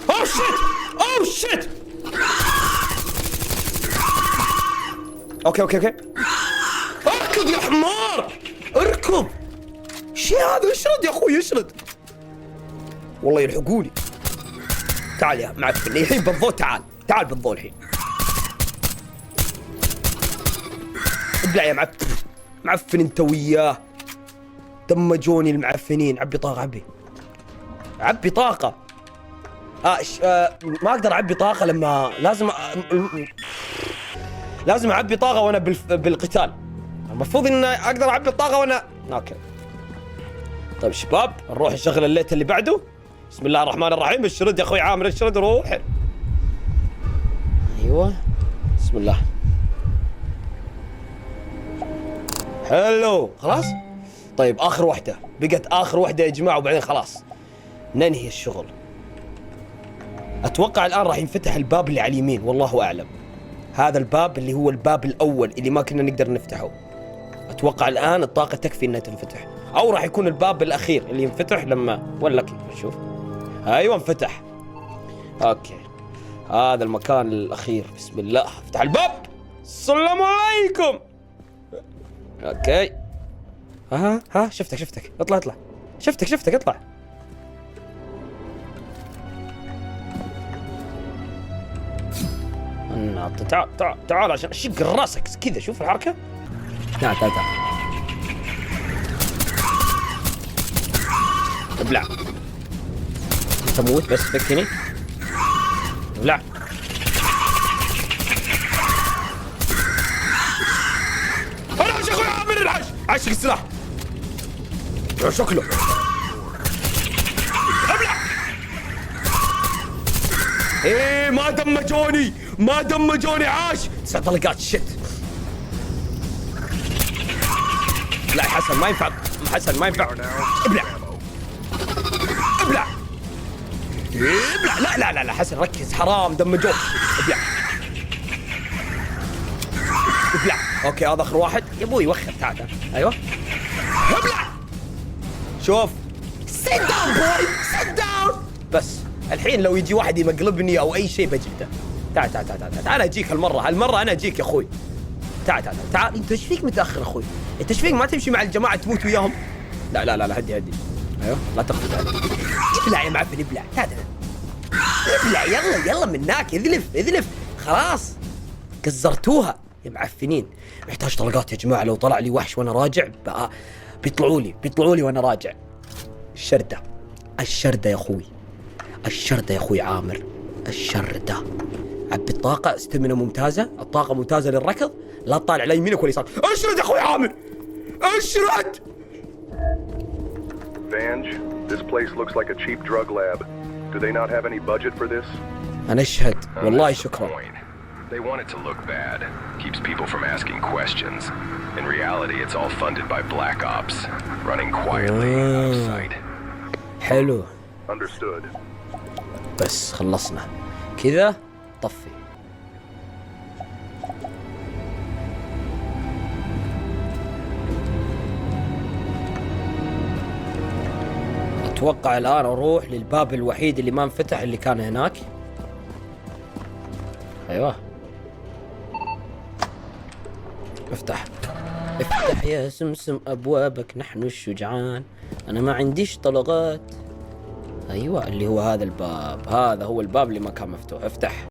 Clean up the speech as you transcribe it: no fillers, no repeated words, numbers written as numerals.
اوه شيت، اوه شيت. اوكي اوكي اوكي، اركض يا حمار، اركض. شي هذا؟ اشرد يا اخوي، اشرد. والله يلحقوني. تعال يا معفن الحين بالضوء، تعال تعال بالضوء الحين. ابلع يا معفن، معفن انت وياه. دمجوني المعفنين. عبي طاقة، عبي طاقة. ما اقدر اعبي طاقة لما لازم اعبي طاقة وانا بالقتال. المفروض ان اقدر اعبي الطاقة وانا اوكي. طيب شباب، نروح نشغل الليت اللي بعده. بسم الله الرحمن الرحيم. اشرد يا اخوي عامر، اشرد، روح. ايوه بسم الله. حلو خلاص. طيب اخر واحدة، بقت اخر واحدة يا جماعة وبعدين خلاص ننهي الشغل. اتوقع الان راح ينفتح الباب اللي على اليمين، والله اعلم. هذا الباب اللي هو الباب الاول اللي ما كنا نقدر نفتحه. اتوقع الان الطاقة تكفي انها تنفتح، او راح يكون الباب الاخير اللي ينفتح لما ولا كيف. نشوف. ايوه انفتح. اوكي هذا المكان الاخير. بسم الله، افتح الباب. السلام عليكم. اوكي ها شفتك اطلع شفتك اطلع. تعال عشان اشق راسك كذا. شوف الحركة. تعال ابلع. تموت بس فكني. ابلع. انا يا اخوي عامل الحش، عشق السلاح شكله. ابلع. ايه ما دمجوني عاش. 9 طلقات. شت. لا حسن ما ينفع، ابلع. لا حسن ركز، حرام دمجوك. ابلع. اوكي هذا اخر واحد يا ابوي. وخر. تعال ايوه ابلع. شوف sit down boy sit down. بس الحين لو يجي واحد يمقلبني او اي شيء بجلده. تعال اجيك هالمره انا اجيك يا اخوي. تعال انت ايش فيك متاخر اخوي؟ انت ايش فيك ما تمشي مع الجماعه تموت وياهم؟ لا هدي. ايوه لا تقتل. ابلع يا معفن ابلع. تعال ابلع يلا مناك. اذلف خلاص. كزرتوها يا معفنين. محتاج طلقات يا جماعه. لو طلع لي وحش وانا راجع بقى بيطلعوا لي وانا راجع. الشردة يا اخوي عامر. الشردة. عبي الطاقة. استمنة ممتازة. الطاقة ممتازة للركض. لا تطالع لا يمينك ولا يسار. اشرد يا اخوي عامر، اشرد. Vange, this place looks like a cheap drug lab. Do they not have any budget for this? أنا أشهد والله شكرا. They want it to look bad. Keeps people from asking questions. In reality, it's all funded by Black Ops, running quietly outside. حلو. Understood. بس خلصنا كذا. طفي. اتوقع الان اروح للباب الوحيد اللي ما انفتح اللي كان هناك. ايوه افتح يا سمسم ابوابك، نحن الشجعان. انا ما عنديش طلقات. ايوه اللي هو هذا الباب. هذا هو الباب اللي ما كان مفتوح. افتح.